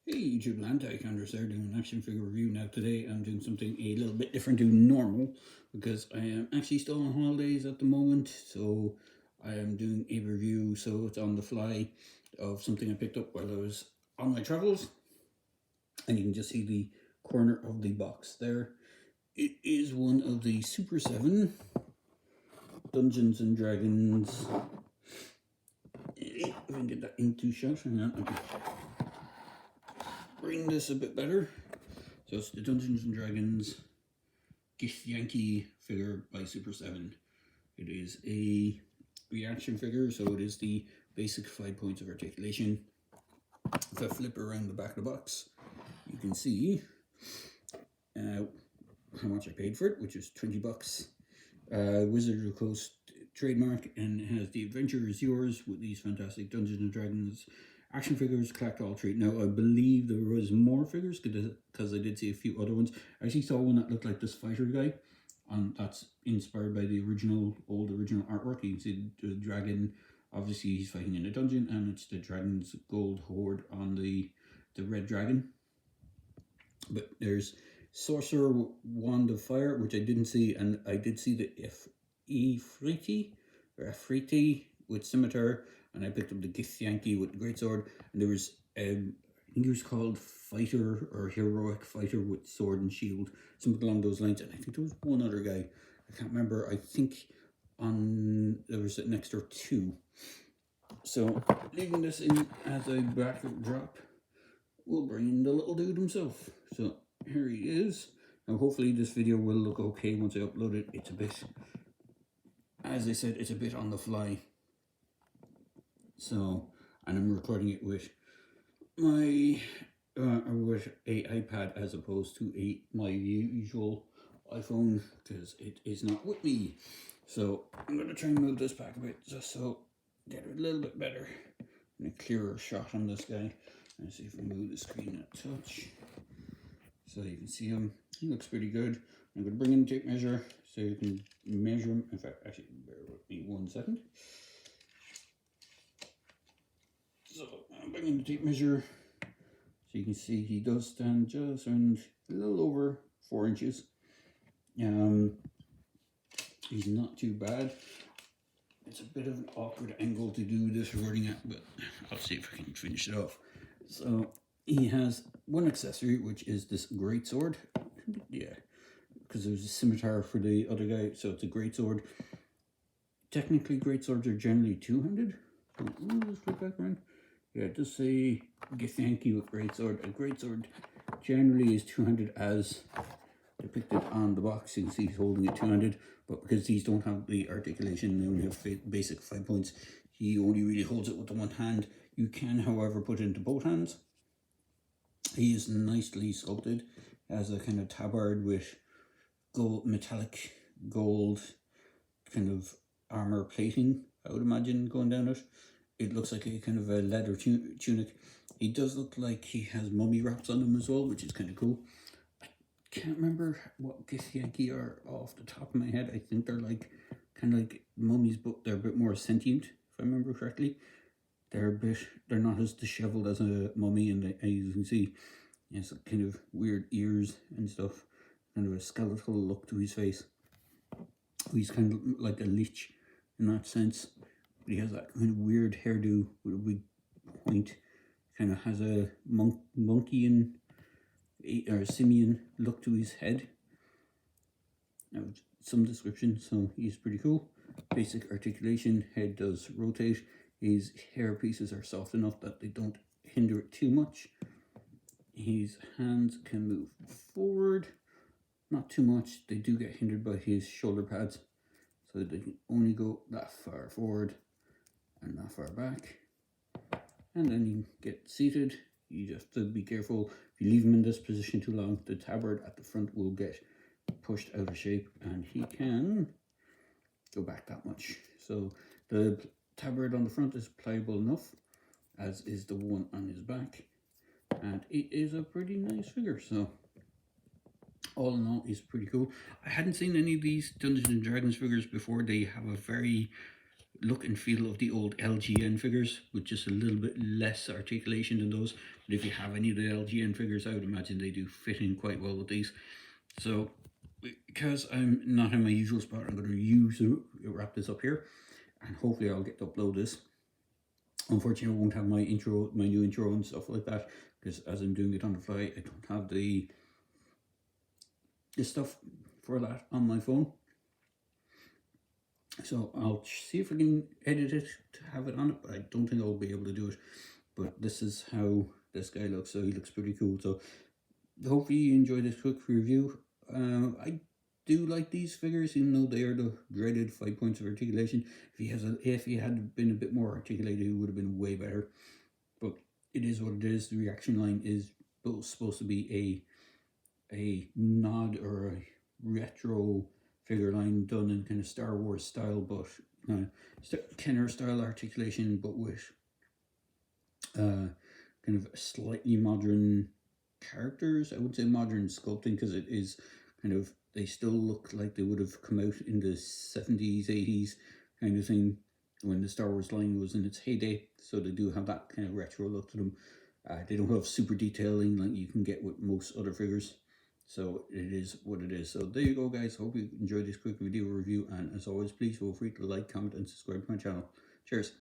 Hey YouTube land, Tyconder there doing an action figure review. Now today I'm doing something a little bit different to normal because I am actually still on holidays at the moment, so I am doing a review, so it's on the fly, of something I picked up while I was on my travels, and you can just see the corner of the box there. It is one of the Super 7 Dungeons and Dragons. If I can get that into shot, hang on, bring this a bit better. So it's the Dungeons and Dragons Githyanki figure by Super 7. It is a reaction figure, so it is the basic 5 points of articulation. If I flip around the back of the box, you can see how much I paid for it, which is 20 bucks. Wizard of the Coast trademark, and it has the adventure is yours with these fantastic Dungeons and Dragons action figures, collect all three. Now I believe there was more figures because I did see a few other ones. I actually saw one that looked like this fighter guy, and that's inspired by the original artwork. You can see the dragon, obviously he's fighting in a dungeon, and it's the dragon's gold hoard on the red dragon. But there's Sorcerer Wand of Fire, which I didn't see, and I did see the Ifriti with Scimitar, and I picked up the Githyanki with the Greatsword, and there was I think it was called Fighter or Heroic Fighter with Sword and Shield, something along those lines, and I think there was one other guy, I can't remember, I think there was an extra 2. So leaving this in as a backdrop, we'll bring in the little dude himself. So here he is. Now hopefully this video will look okay once I upload it. It's a bit, as I said, it's a bit on the fly. So, and I'm recording it with my with a iPad as opposed to my usual iPhone, because it is not with me. So I'm going to try and move this back a bit just so get a little bit better and a clearer shot on this guy. Let's see if we move the screen a touch so you can see him. He looks pretty good. I'm going to bring in a tape measure so you can measure him. In fact, actually, bear with me 1 second. So I'm bringing the tape measure so you can see he does stand just around a little over 4 inches. He's not too bad. It's a bit of an awkward angle to do this recording at, but I'll see if I can finish it off. So he has one accessory, which is this greatsword. Yeah, because there's a scimitar for the other guy, so it's a greatsword. Technically, greatswords are generally two-handed. Let's flip back around. Yeah, it does say Githyanki with greatsword. A greatsword generally is two-handed as depicted on the box. You can see he's holding it two-handed, but because these don't have the articulation, they only have basic 5 points, he only really holds it with the one hand. You can, however, put it into both hands. He is nicely sculpted, has a kind of tabard with gold, metallic gold kind of armor plating, I would imagine, going down it. It looks like a kind of a leather tunic. He does look like he has mummy wraps on him as well, which is kind of cool. I can't remember what Githyanki are off the top of my head. I think they're like kind of like mummies, but they're a bit more sentient, if I remember correctly. They're not as disheveled as a mummy, and as you can see, he has kind of weird ears and stuff, kind of a skeletal look to his face. He's kind of like a lich in that sense, but he has that kind of weird hairdo with a big point, kind of has a monkeyan or simian look to his head. Now, some description, so he's pretty cool. Basic articulation, head does rotate. His hair pieces are soft enough that they don't hinder it too much. His hands can move forward, not too much. They do get hindered by his shoulder pads, so they can only go that far forward and that far back. And then you get seated. You have to be careful. If you leave him in this position too long, the tabard at the front will get pushed out of shape, and he can go back that much. So the tabard on the front is pliable enough, as is the one on his back, and it is a pretty nice figure. So all in all, he's pretty cool. I hadn't seen any of these Dungeons and Dragons figures before. They have a very look and feel of the old LGN figures with just a little bit less articulation than those. But if you have any of the LGN figures, I would imagine they do fit in quite well with these. So because I'm not in my usual spot, I'm going to wrap this up here, and hopefully I'll get to upload this. Unfortunately, I won't have my new intro and stuff like that, because as I'm doing it on the fly, I don't have the stuff for that on my phone. So I'll see if I can edit it to have it on it, but I don't think I'll be able to do it. But this is how this guy looks, so he looks pretty cool. So hopefully you enjoyed this quick review. I do like these figures, even though they are the dreaded 5 points of articulation. If he had been a bit more articulated, it would have been way better. But it is what it is. The reaction line is supposed to be a nod or a retro figure line done in kind of Star Wars style, but Kenner style articulation, but with kind of slightly modern characters. I would say modern sculpting, because it is kind of, they still look like they would have come out in the 70s, 80s kind of thing when the Star Wars line was in its heyday. So they do have that kind of retro look to them. They don't have super detailing like you can get with most other figures. So it is what it is. So there you go, guys. Hope you enjoyed this quick video review. And as always, please feel free to like, comment, and subscribe to my channel. Cheers.